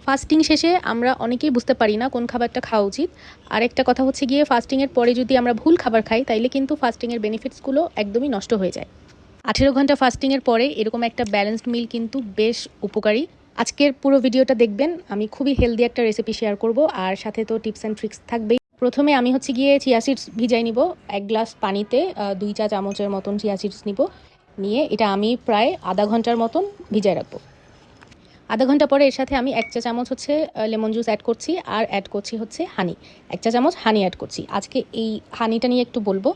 Fasting শেষে আমরা অনেকেই বুঝতে পারি না কোন খাবারটা খাওয়া উচিত। আরেকটা কথা হচ্ছে গিয়ে ফাস্টিংয়ের পরে যদি আমরা ভুল খাবার খাই তাইলে কিন্তু ফাস্টিংয়ের বেনিফিটসগুলো একদমই নষ্ট হয়ে যায়। 18 ঘন্টা ফাস্টিংয়ের পরে এরকম একটা ব্যালেন্সড মিল কিন্তু বেশ উপকারী। আজকের পুরো ভিডিওটা দেখবেন, আমি খুবই হেলদি একটা রেসিপি শেয়ার করব, আর সাথে তো টিপস অ্যান্ড ট্রিক্স থাকবেই। প্রথমে আমি হচ্ছে গিয়ে চিয়া সিডস ভিজাই নিব। 1 গ্লাস পানিতে 2 চা চামচের মতন চিয়া সিডস নিব, নিয়ে এটা আমি প্রায় আধা ঘন্টার মতন ভিজায় রাখবো। আধা ঘন্টা পরে এর সাথে আমি 1 চা চামচ হচ্ছে লেমন জুস অ্যাড করছি, আর অ্যাড করছি হচ্ছে হানি। 1 চা চামচ হানি অ্যাড করছি। আজকে এই হানিটা নিয়ে একটু বলবো।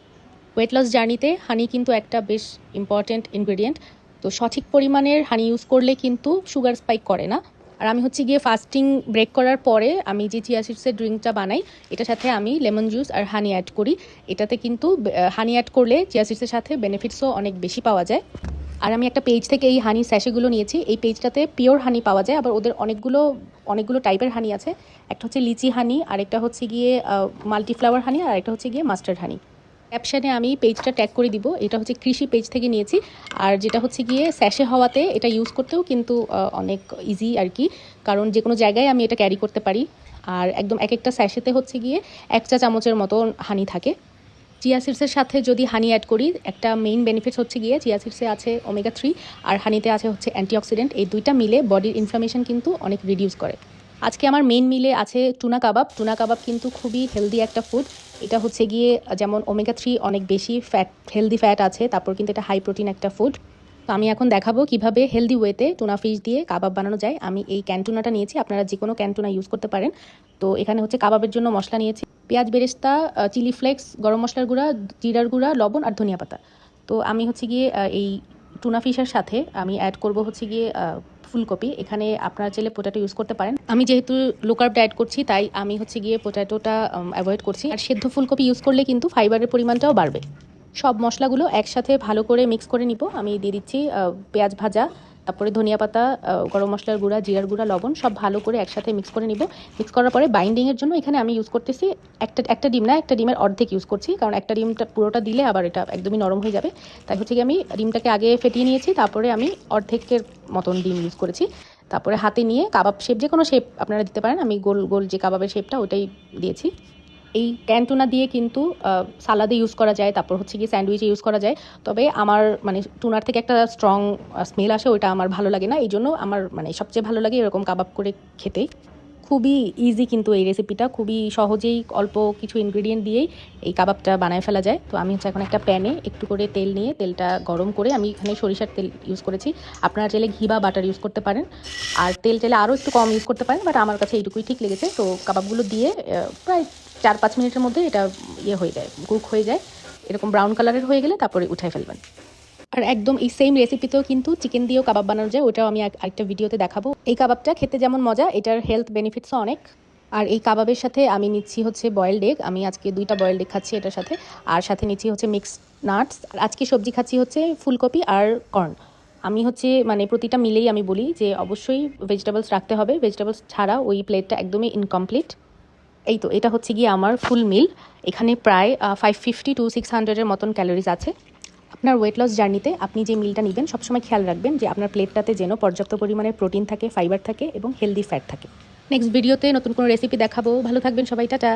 ওয়েট লস জার্নিতে হানি কিন্তু একটা বেশ ইম্পর্ট্যান্ট ইনগ্রেডিয়েন্ট। তো সঠিক পরিমাণের হানি ইউজ করলে কিন্তু সুগার স্পাইক করে না। আর আমি হচ্ছে গিয়ে ফাস্টিং ব্রেক করার পরে আমি যে চিয়া সিডসের ড্রিঙ্কটা বানাই, এটার সাথে আমি লেমন জুস আর হানি অ্যাড করি। এটাতে কিন্তু হানি অ্যাড করলে চিয়া সিডসের সাথে বেনিফিটসও অনেক বেশি পাওয়া যায়। আর আমি একটা পেজ থেকে এই হানি স্যাশেগুলো নিয়েছি। এই পেজটাতে পিওর হানি পাওয়া যায়, আবার ওদের অনেকগুলো টাইপের হানি আছে। একটা হচ্ছে লিচি হানি, আরেকটা হচ্ছে গিয়ে মাল্টিফ্লাওয়ার হানি, আর একটা হচ্ছে গিয়ে মাস্টার্ড হানি। ক্যাপশনে আমি পেজটা ট্যাগ করে দিব। এটা হচ্ছে কৃষি পেজ থেকে নিয়েছি। আর যেটা হচ্ছে গিয়ে স্যাশে হওয়াতে এটা ইউজ করতেও কিন্তু অনেক ইজি আর কি, কারণ যে কোনো জায়গায় আমি এটা ক্যারি করতে পারি। আর একদম এক একটা স্যাশেতে হচ্ছে গিয়ে 1 চা চামচের মতো হানি থাকে। চিয়া সিডসের সাথে যদি হানি অ্যাড করি, একটা মেইন বেনিফিটস হচ্ছে গিয়ে চিয়া সিডসে আছে ওমেগা 3 আর হানিতে আছে হচ্ছে অ্যান্টিঅক্সিডেন্ট। এই দুইটা মিলে বডির ইনফ্লামেশন কিন্তু অনেক রিডিউস করে। আজকে আমার মেইন মিলে আছে টুনা কাবাব। টুনা কাবাব কিন্তু খুবই হেলদি একটা ফুড। এটা হচ্ছে গিয়ে যেমন ওমেগা 3 অনেক বেশি হেলদি ফ্যাট আছে, তারপর কিন্তু এটা হাই প্রোটিন একটা ফুড। তো আমি এখন দেখাবো কিভাবে হেলদি ওয়েতে টুনা ফিশ দিয়ে কাবাব বানানো যায়। আমি এই ক্যান্টুনাটা নিয়েছি, আপনারা যে কোনো ক্যান্টুনা ইউজ করতে পারেন। তো এখানে হচ্ছে কাবাবের জন্য মশলা নিয়েছি পেঁয়াজ বেরেস্তা, চিলি ফ্লেক্স, গরম মশলার গুঁড়া, জিরার গুঁড়া, লবণ আর ধনিয়া পাতা। তো আমি হচ্ছে গিয়ে এই টুনা ফিশের সাথে আমি অ্যাড করব হচ্ছে গিয়ে ফুলকপি। এখানে আপনারা চাইলে পোটাটো ইউজ করতে পারেন। আমি যেহেতু লো কার্ব ডায়েট করছি তাই আমি হচ্ছে গিয়ে পোটাটোটা অ্যাভয়েড করছি। আর সেদ্ধ ফুলকপি ইউজ করলে কিন্তু ফাইবারের পরিমাণটাও বাড়বে। সব মশলাগুলো একসাথে ভালো করে মিক্স করে নিব। আমি দিয়ে দিচ্ছি পেঁয়াজ ভাজা, তারপরে ধনিয়া পাতা, গরম মশলার গুঁড়া, জিরার গুঁড়া, লবণ সব ভালো করে একসাথে মিক্স করে নিব। মিক্স করার পরে বাইন্ডিংয়ের জন্য এখানে আমি ইউজ করতেছি একটা ডিম না, একটা ডিমের অর্ধেক ইউজ করছি, কারণ একটা ডিমটা পুরোটা দিলে আবার এটা একদমই নরম হয়ে যাবে। তাই হচ্ছে কি আমি ডিমটাকে আগে ফেটিয়ে নিয়েছি, তারপরে আমি অর্ধেকের মতন ডিম ইউজ করেছি। তারপরে হাতে নিয়ে কাবাব শেপ, যে কোনো শেপ আপনারা দিতে পারেন। আমি গোল গোল যে কাবাবের শেপটা ওটাই দিয়েছি। এই ক্যান্টুনা দিয়ে কিন্তু সালাদে ইউজ করা যায়, তারপর হচ্ছে কি স্যান্ডউইচে ইউজ করা যায়। তবে আমার মানে টুনার থেকে একটা স্ট্রং স্মেল আসে, ওইটা আমার ভালো লাগে না। এই জন্য আমার মানে সবচেয়ে ভালো লাগে এরকম কাবাব করে খেতে। খুবই ইজি কিন্তু এই রেসিপিটা, খুবই সহজেই অল্প কিছু ইনগ্রিডিয়েন্ট দিয়েই এই কাবাবটা বানায় ফেলা যায়। তো আমি হচ্ছে এখন একটা প্যানে একটু করে তেল নিয়ে তেলটা গরম করে আমি এখানে সরিষার তেল ইউজ করেছি। আপনারা চাইলে ঘি বা বাটার ইউজ করতে পারেন, আর তেল চাইলে আরও একটু কম ইউজ করতে পারেন, বাট আমার কাছে এইটুকুই ঠিক লেগেছে। তো কাবাবগুলো দিয়ে প্রায় 4-5 মিনিটের মধ্যে এটা হয়ে যায়, কুক হয়ে যায়। এরকম ব্রাউন কালারের হয়ে গেলে তারপরে উঠায় ফেলবেন। আর একদম এই সেম রেসিপিতেও কিন্তু চিকেন দিয়েও কাবাব বানানো যায়, ওটাও আমি আরেকটা ভিডিওতে দেখাবো। এই কাবাবটা খেতে যেমন মজা, এটার হেলথ বেনিফিটসও অনেক। আর এই কাবাবের সাথে আমি নিচ্ছি হচ্ছে বয়েলড এগ। আমি আজকে 2টা বয়েলড এগ খাচ্ছি এটার সাথে, আর সাথে নিচ্ছি হচ্ছে মিক্সড নাটস। আর আজকে সবজি খাচ্ছি হচ্ছে ফুলকপি আর কর্ন। আমি হচ্ছে মানে প্রতিটা মিলেই আমি বলি যে অবশ্যই ভেজিটেবলস রাখতে হবে, ভেজিটেবলস ছাড়া ওই প্লেটটা একদমই ইনকমপ্লিট। এই তো এটা হচ্ছে গিয়ে আমার ফুল মিল। এখানে প্রায় 550 to 600-এর মতন ক্যালোরিজ আছে। আপনার ওয়েট লস জার্নিতে আপনি যে মিলটা নেবেন সবসময় খেয়াল রাখবেন যে আপনার প্লেটটাতে যেন পর্যাপ্ত পরিমাণে প্রোটিন থাকে, ফাইবার থাকে এবং হেলদি ফ্যাট থাকে। নেক্সট ভিডিওতে নতুন কোনো রেসিপি দেখাবো। ভালো থাকবেন সবাই, টাটা।